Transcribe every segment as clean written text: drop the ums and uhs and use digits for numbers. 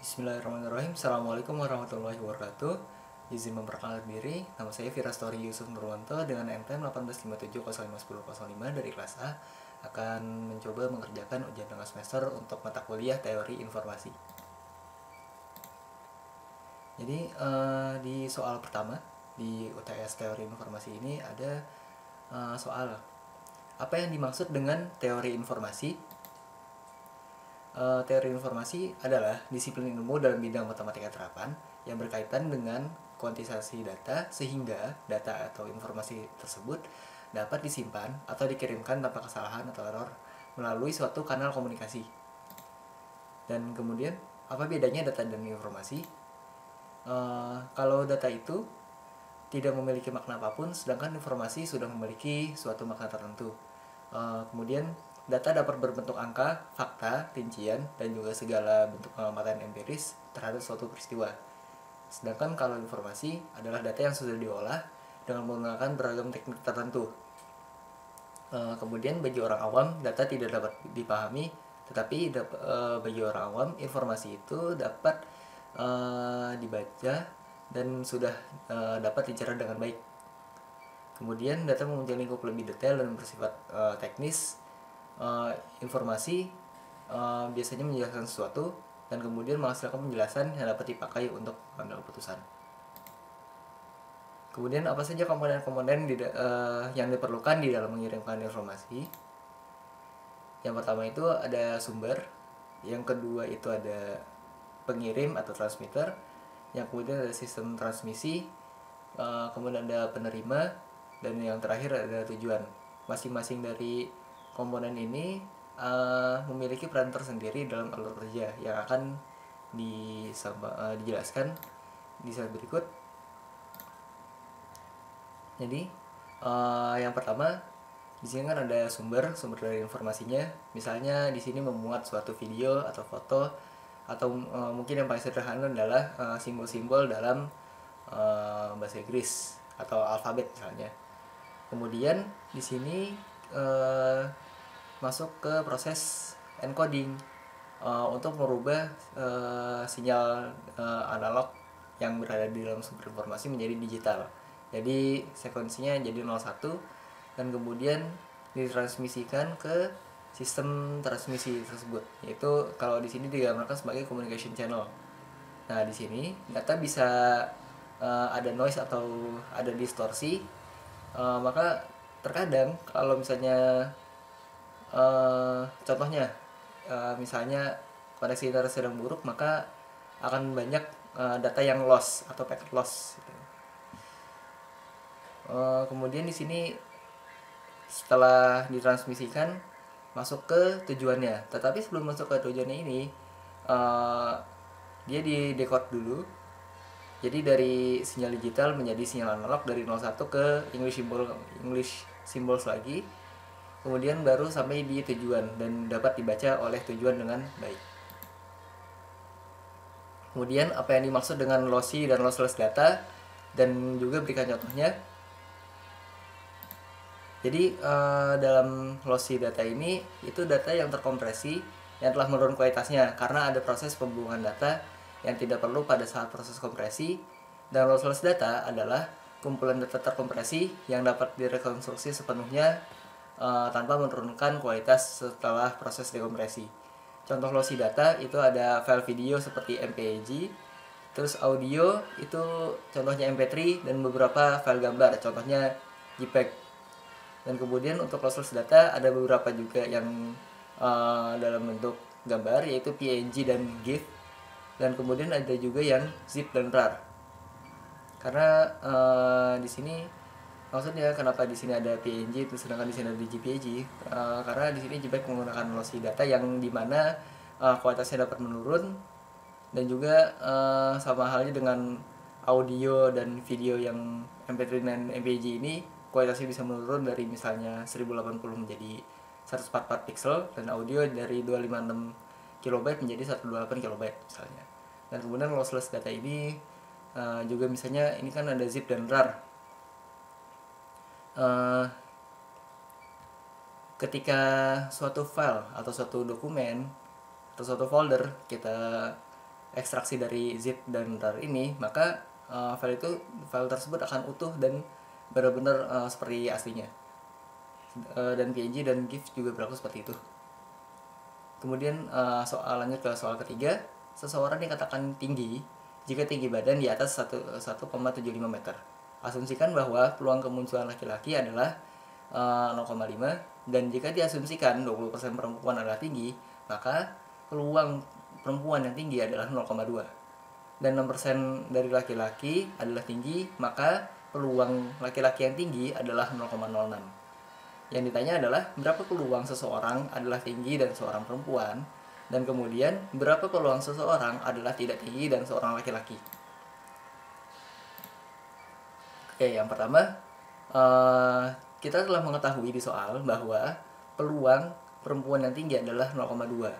Bismillahirrahmanirrahim. Assalamualaikum warahmatullahi wabarakatuh. Izin memperkenalkan diri, nama saya Virastori Yusuf Nurwanto dengan NPM 1857051005 dari kelas A akan mencoba mengerjakan ujian tengah semester untuk mata kuliah teori informasi. Jadi di soal pertama di UTS teori informasi ini ada soal apa yang dimaksud dengan teori informasi. Teori informasi adalah disiplin ilmu dalam bidang matematika terapan yang berkaitan dengan kuantitasasi data sehingga data atau informasi tersebut dapat disimpan atau dikirimkan tanpa kesalahan atau error melalui suatu kanal komunikasi. Dan kemudian apa bedanya data dan informasi? Kalau data itu tidak memiliki makna apapun, sedangkan informasi sudah memiliki suatu makna tertentu. Kemudian data dapat berbentuk angka, fakta, rincian, dan juga segala bentuk pengamatan empiris terhadap suatu peristiwa. Sedangkan kalau informasi adalah data yang sudah diolah dengan menggunakan beragam teknik tertentu. Kemudian bagi orang awam, data tidak dapat dipahami, tetapi bagi orang awam, informasi itu dapat dibaca dan sudah dapat dicerna dengan baik. Kemudian data mempunyai lingkup lebih detail dan bersifat teknis. Informasi biasanya menjelaskan sesuatu dan kemudian menghasilkan penjelasan yang dapat dipakai untuk mengambil keputusan. Kemudian apa saja komponen-komponen yang diperlukan di dalam mengirimkan informasi? Yang pertama itu ada sumber, yang kedua itu ada pengirim atau transmitter, yang kemudian ada sistem transmisi, kemudian ada penerima, dan yang terakhir ada tujuan. Masing-masing dari komponen ini memiliki peran tersendiri dalam alur kerja yang akan dijelaskan di slide berikut. Jadi yang pertama di sini kan ada sumber dari informasinya. Misalnya di sini memuat suatu video atau foto atau mungkin yang paling sederhana adalah simbol-simbol dalam bahasa Inggris atau alfabet misalnya. Kemudian di sini masuk ke proses encoding untuk merubah sinyal analog yang berada di dalam sumber informasi menjadi digital. Jadi sekuensinya jadi 01 dan kemudian ditransmisikan ke sistem transmisi tersebut, yaitu kalau di sini digambarkan sebagai communication channel. Nah, di sini data bisa ada noise atau ada distorsi, maka terkadang kalau misalnya contohnya misalnya koneksi internet sedang buruk, maka akan banyak data yang loss atau packet loss. Kemudian di sini setelah ditransmisikan masuk ke tujuannya, tetapi sebelum masuk ke tujuannya ini dia di decode dulu. Jadi dari sinyal digital menjadi sinyal analog dari 01 ke English symbols lagi. Kemudian baru sampai di tujuan dan dapat dibaca oleh tujuan dengan baik. Kemudian apa yang dimaksud dengan lossy dan lossless data, dan juga berikan contohnya. Jadi dalam lossy data ini itu data yang terkompresi yang telah menurun kualitasnya karena ada proses pembuangan data yang tidak perlu pada saat proses kompresi. Dan lossless data adalah kumpulan data terkompresi yang dapat direkonstruksi sepenuhnya tanpa menurunkan kualitas setelah proses dekompresi. Contoh lossy data itu ada file video seperti MPEG, terus audio itu contohnya MP3, dan beberapa file gambar contohnya JPEG. Dan kemudian untuk lossless data ada beberapa juga yang dalam bentuk gambar, yaitu PNG dan GIF, dan kemudian ada juga yang zip dan RAR. Karena di sini maksudnya kenapa di sini ada PNG itu sedangkan di sini ada JPG, karena di sini JPEG menggunakan lossy data yang dimana kualitasnya dapat menurun, dan juga sama halnya dengan audio dan video yang MP3 dan MPG ini kualitasnya bisa menurun dari misalnya 1080 menjadi 144 pixel, dan audio dari 256 KB menjadi 128 KB misalnya. Dan kemudian lossless data ini juga misalnya ini kan ada zip dan RAR. Ketika suatu file atau suatu dokumen atau suatu folder kita ekstraksi dari zip dan rar ini, maka file tersebut akan utuh dan benar-benar seperti aslinya. Dan PNG dan GIF juga berlaku seperti itu. Kemudian lanjut ke soal ketiga. Seseorang dikatakan tinggi jika tinggi badan di atas 1,75 meter. Asumsikan bahwa peluang kemunculan laki-laki adalah 0,5, dan jika diasumsikan 20% perempuan adalah tinggi, maka peluang perempuan yang tinggi adalah 0,2. Dan 6% dari laki-laki adalah tinggi, maka peluang laki-laki yang tinggi adalah 0,06. Yang ditanya adalah berapa peluang seseorang adalah tinggi dan seorang perempuan, dan kemudian berapa peluang seseorang adalah tidak tinggi dan seorang laki-laki. Oke, yang pertama, kita telah mengetahui di soal bahwa peluang perempuan yang tinggi adalah 0,2.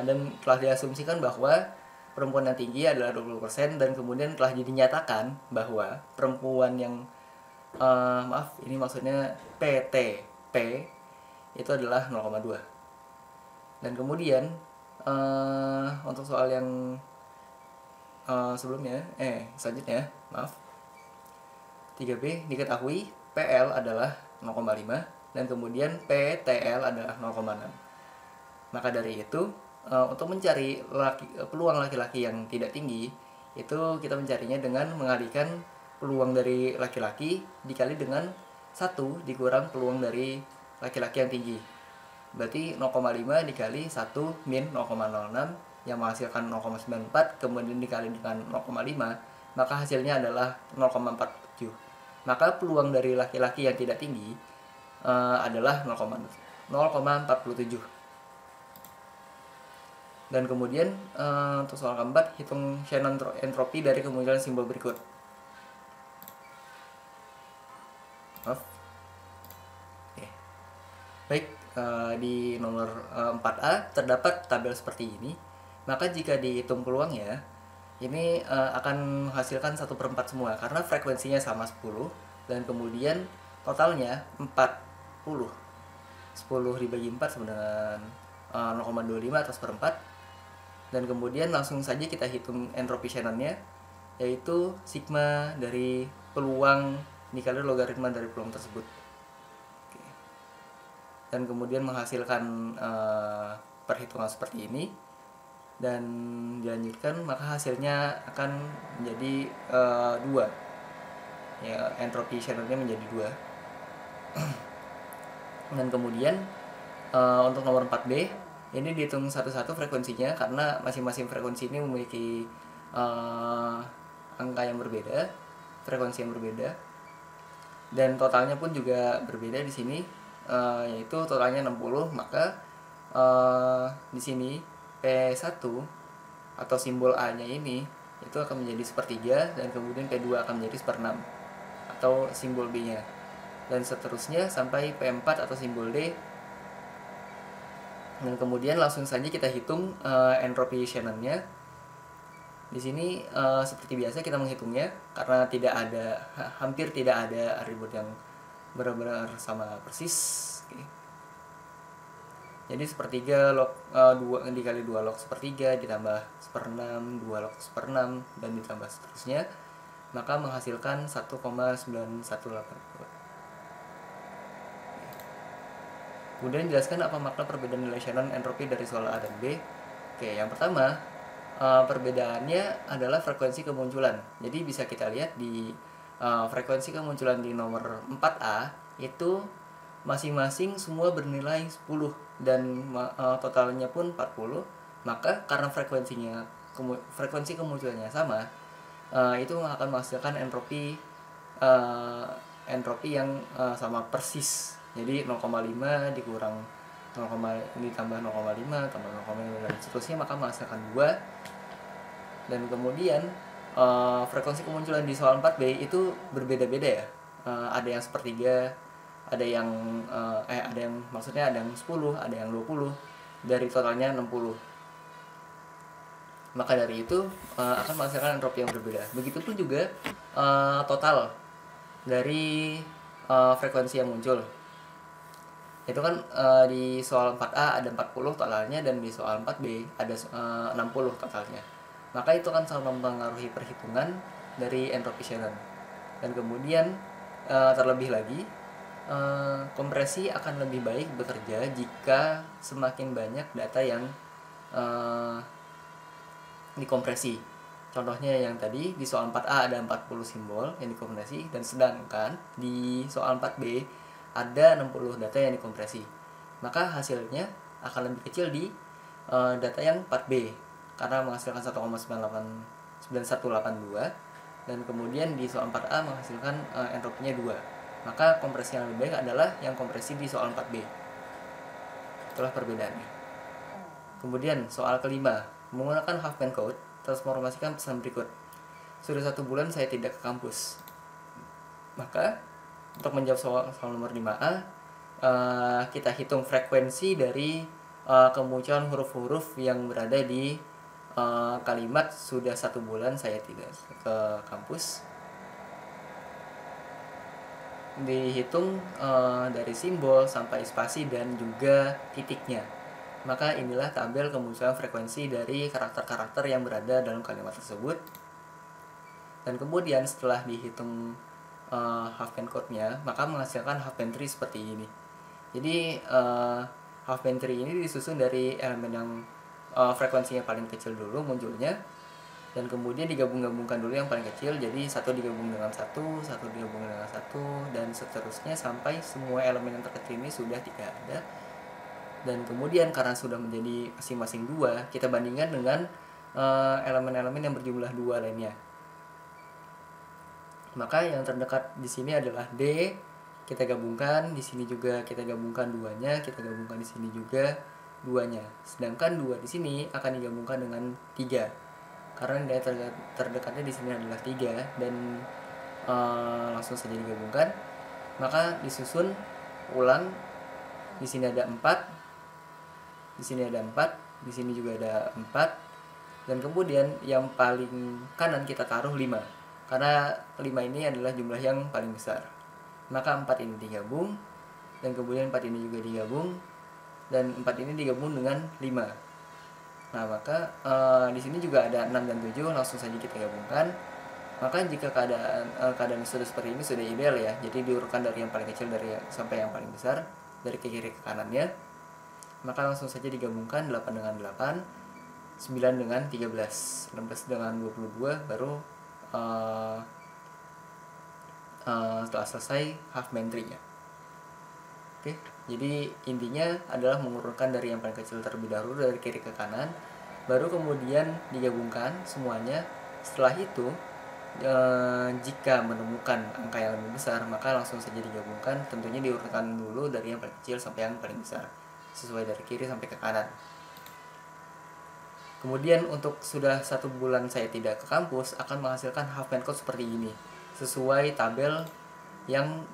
Dan telah diasumsikan bahwa perempuan yang tinggi adalah 20%, dan kemudian telah dinyatakan bahwa perempuan yang ini maksudnya PTP itu adalah 0,2. Dan kemudian untuk soal yang selanjutnya 3B diketahui PL adalah 0,5 dan kemudian PTL adalah 0,6. Maka dari itu untuk mencari peluang laki-laki yang tidak tinggi, itu kita mencarinya dengan mengalihkan peluang dari laki-laki dikali dengan 1 dikurang peluang dari laki-laki yang tinggi. Berarti 0,5 dikali 1 min 0,06 yang menghasilkan 0,94, kemudian dikali dengan 0,5, maka hasilnya adalah 0,47. Maka peluang dari laki-laki yang tidak tinggi adalah 0,47. Dan kemudian untuk soal keempat, hitung Shannon entropi dari kemunculan simbol berikut. Baik, di nomor 4A terdapat tabel seperti ini. Maka jika dihitung peluangnya, ini akan menghasilkan 1/4 semua karena frekuensinya sama 10, dan kemudian totalnya 40. 10 dibagi 4 sama dengan 0,25 atau 1/4. Dan kemudian langsung saja kita hitung entropi Shannonnya, yaitu sigma dari peluang dikali logaritma dari peluang tersebut. Oke. Dan kemudian menghasilkan perhitungan seperti ini, dan dilanjutkan, maka hasilnya akan menjadi 2. Ya, entropi Shannonnya menjadi 2. Dan kemudian untuk nomor 4B ini dihitung satu-satu frekuensinya, karena masing-masing frekuensi ini memiliki angka yang berbeda, frekuensi yang berbeda, dan totalnya pun juga berbeda di sini, yaitu totalnya 60. Maka di sini P1 atau simbol A-nya ini itu akan menjadi 1/3, dan kemudian P2 akan menjadi 1/6 atau simbol B-nya, dan seterusnya sampai P4 atau simbol D. Dan kemudian langsung saja kita hitung entropi Shannonnya. Di sini seperti biasa kita menghitungnya, karena hampir tidak ada atribut yang benar-benar sama persis. Oke. Jadi 1/3 log 2 dikali 2 log 1/3 ditambah 1/6, 2 log 1/6, dan ditambah seterusnya, maka menghasilkan 1,9182. Kemudian jelaskan apa makna perbedaan nilai Shannon entropi dari soal A dan B. Oke, yang pertama, perbedaannya adalah frekuensi kemunculan. Jadi bisa kita lihat di frekuensi kemunculan di nomor 4A itu masing-masing semua bernilai 10, dan totalnya pun 40. Maka karena frekuensi kemunculannya sama, itu akan menghasilkan entropi yang sama persis. Jadi 0,5 dikurang 0, ditambah 0,5 tambah 0,5 dan seterusnya, maka menghasilkan 2. Dan kemudian frekuensi kemunculan di soal 4B itu berbeda-beda ya. Ada yang 1/3, ada yang maksudnya ada yang 10, ada yang 20, dari totalnya 60. Maka dari itu akan menghasilkan entropi yang berbeda. Begitupun juga total dari frekuensi yang muncul. Itu kan di soal 4A ada 40 totalnya, dan di soal 4B ada 60 totalnya. Maka itu kan sangat mempengaruhi perhitungan dari entropi Shannon. Dan kemudian terlebih lagi, kompresi akan lebih baik bekerja jika semakin banyak data yang dikompresi. Contohnya yang tadi di soal 4A ada 40 simbol yang dikompresi, dan sedangkan di soal 4B ada 60 data yang dikompresi. Maka hasilnya akan lebih kecil di data yang 4B karena menghasilkan 1,9182, dan kemudian di soal 4A menghasilkan entropinya 2. Maka kompresi yang lebih baik adalah yang kompresi di soal 4B. Itulah perbedaannya. Kemudian soal kelima, menggunakan Huffman Code, transformasikan pesan berikut. Sudah 1 bulan saya tidak ke kampus. Maka untuk menjawab soal nomor 5A, kita hitung frekuensi dari kemunculan huruf-huruf yang berada di kalimat sudah 1 bulan saya tidak ke kampus. Dihitung dari simbol sampai spasi dan juga titiknya. Maka inilah tabel kemunculan frekuensi dari karakter-karakter yang berada dalam kalimat tersebut. Dan kemudian setelah dihitung Huffman Code-nya, maka menghasilkan Huffman Tree seperti ini. Jadi Huffman Tree ini disusun dari elemen yang frekuensinya paling kecil dulu munculnya, dan kemudian digabung-gabungkan dulu yang paling kecil, jadi satu digabung dengan satu digabung dengan satu, dan seterusnya sampai semua elemen yang terkecil ini sudah tidak ada. Dan kemudian karena sudah menjadi masing-masing 2, kita bandingkan dengan elemen-elemen yang berjumlah 2 lainnya. Maka yang terdekat di sini adalah D, kita gabungkan, di sini juga kita gabungkan 2-nya, kita gabungkan di sini juga 2-nya. Sedangkan 2 di sini akan digabungkan dengan 3. Karena nilai terdekatnya di sini adalah 3, dan langsung saja digabungkan. Maka disusun ulang, di sini ada 4, di sini ada 4, di sini juga ada 4, dan kemudian yang paling kanan kita taruh 5, karena 5 ini adalah jumlah yang paling besar. Maka 4 ini digabung, dan kemudian 4 ini juga digabung, dan 4 ini digabung dengan 5. Nah, maka di sini juga ada 6 dan 7, langsung saja kita gabungkan. Maka jika keadaan sudah seperti ini sudah ideal ya. Jadi diurutkan dari yang paling kecil sampai yang paling besar, dari ke kiri ke kanannya. Maka langsung saja digabungkan 8 dengan 8, 9 dengan 13, 16 dengan 22, baru setelah selesai Huffman Tree-nya. Oke, jadi intinya adalah mengurutkan dari yang paling kecil terlebih dahulu dari kiri ke kanan, baru kemudian digabungkan semuanya. Setelah itu jika menemukan angka yang lebih besar, maka langsung saja digabungkan. Tentunya diurutkan dulu dari yang paling kecil sampai yang paling besar, sesuai dari kiri sampai ke kanan. Kemudian untuk sudah 1 bulan saya tidak ke kampus akan menghasilkan Huffman Code seperti ini, sesuai tabel yang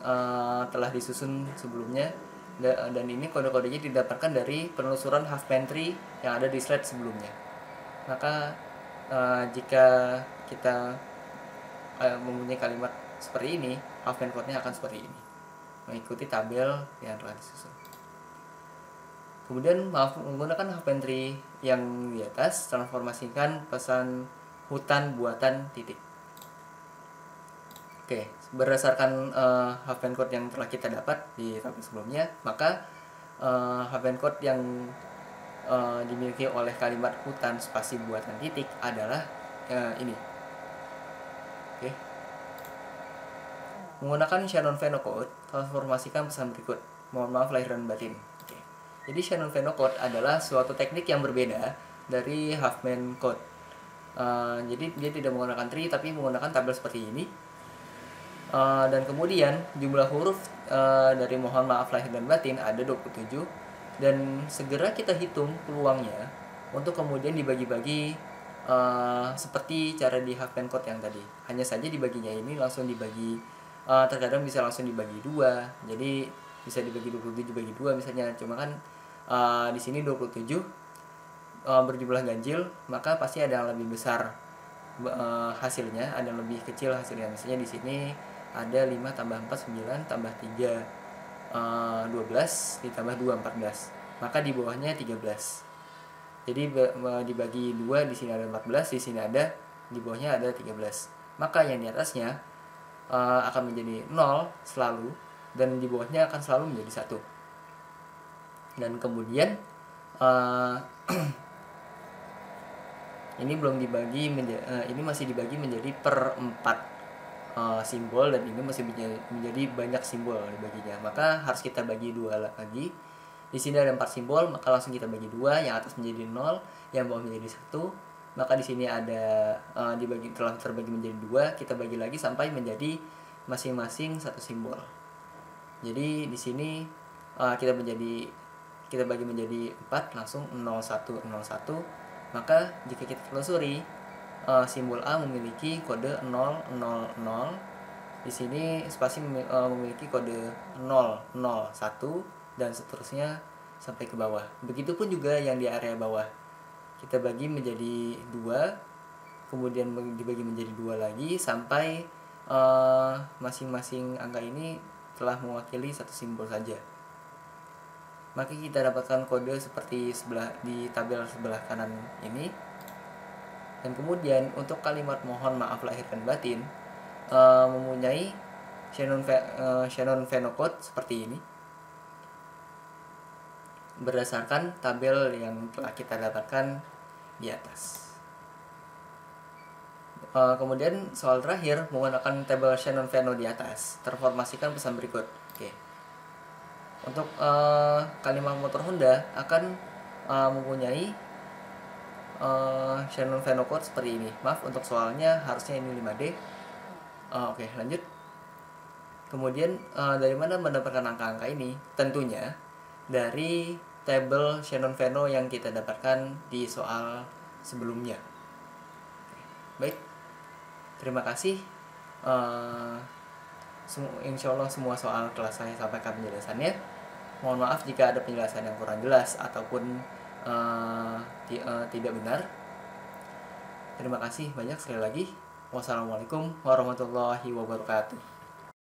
telah disusun sebelumnya. Dan ini kode-kodenya didapatkan dari penelusuran Huffman Tree yang ada di slide sebelumnya. Maka jika kita mempunyai kalimat seperti ini, Huffman Code-nya akan seperti ini, mengikuti tabel yang telah disusun. Kemudian menggunakan Huffman Tree yang di atas, transformasikan pesan hutan buatan titik. Oke, berdasarkan Huffman Code yang telah kita dapat di tabel sebelumnya, maka Huffman Code yang dimiliki oleh kalimat hutan spasi buatan titik adalah ini. Oke. Menggunakan Shannon-Fano Code, transformasikan pesan berikut. Mohon maaf lahir dan batin. Oke. Jadi Shannon-Fano Code adalah suatu teknik yang berbeda dari Huffman Code. Jadi dia tidak menggunakan tree tapi menggunakan tabel seperti ini. Dan kemudian jumlah huruf dari mohon maaf lahir dan batin ada 27, dan segera kita hitung peluangnya untuk kemudian dibagi-bagi seperti cara di Huffman Code yang tadi. Hanya saja dibaginya ini langsung dibagi, terkadang bisa langsung dibagi 2, jadi bisa dibagi 27 bagi 2 misalnya. Cuma kan di sini 27 berjumlah ganjil, maka pasti ada yang lebih besar hasilnya, ada yang lebih kecil hasilnya. Misalnya di sini ada 5 tambah 4 9 tambah 3 12 ditambah 2 14. Maka di bawahnya 13. Jadi dibagi 2, di sini ada 14, di sini ada, di bawahnya ada 13. Maka yang di atasnya akan menjadi 0 selalu, dan di bawahnya akan selalu menjadi 1. Dan kemudian ini belum dibagi ini masih dibagi menjadi per 4 simbol, dan ini masih menjadi banyak simbol dibaginya. Maka harus kita bagi 2 lagi. Di sini ada 4 simbol, maka langsung kita bagi 2, yang atas menjadi 0, yang bawah menjadi 1. Maka di sini ada telah terbagi menjadi 2, kita bagi lagi sampai menjadi masing-masing 1 simbol. Jadi di sini kita bagi menjadi 4, langsung 0 1 0 1. Maka jika kita telusuri, simbol A memiliki kode 0 0 0. Di sini spasi memiliki kode 0 0 1, dan seterusnya sampai ke bawah. Begitupun juga yang di area bawah. Kita bagi menjadi 2, kemudian dibagi menjadi 2 lagi sampai masing-masing angka ini telah mewakili 1 simbol saja. Maka kita dapatkan kode seperti di tabel sebelah kanan ini. Dan kemudian untuk kalimat mohon maaf lahir dan batin mempunyai Shannon-Fano code seperti ini, berdasarkan tabel yang telah kita dapatkan di atas. Kemudian soal terakhir menggunakan tabel Shannon-Fano di atas, terformasikan pesan berikut. Oke. Untuk kalimat motor Honda akan mempunyai Shannon-Fano code seperti ini. Maaf, untuk soalnya harusnya ini 5D. Oke, lanjut. Kemudian dari mana mendapatkan angka-angka ini? Tentunya dari tabel Shannon-Fano yang kita dapatkan di soal sebelumnya. Baik, terima kasih. Insya Allah semua soal telah saya sampaikan penjelasannya. Mohon maaf jika ada penjelasan yang kurang jelas ataupun tidak benar. Terima kasih banyak sekali lagi. Wassalamualaikum warahmatullahi wabarakatuh.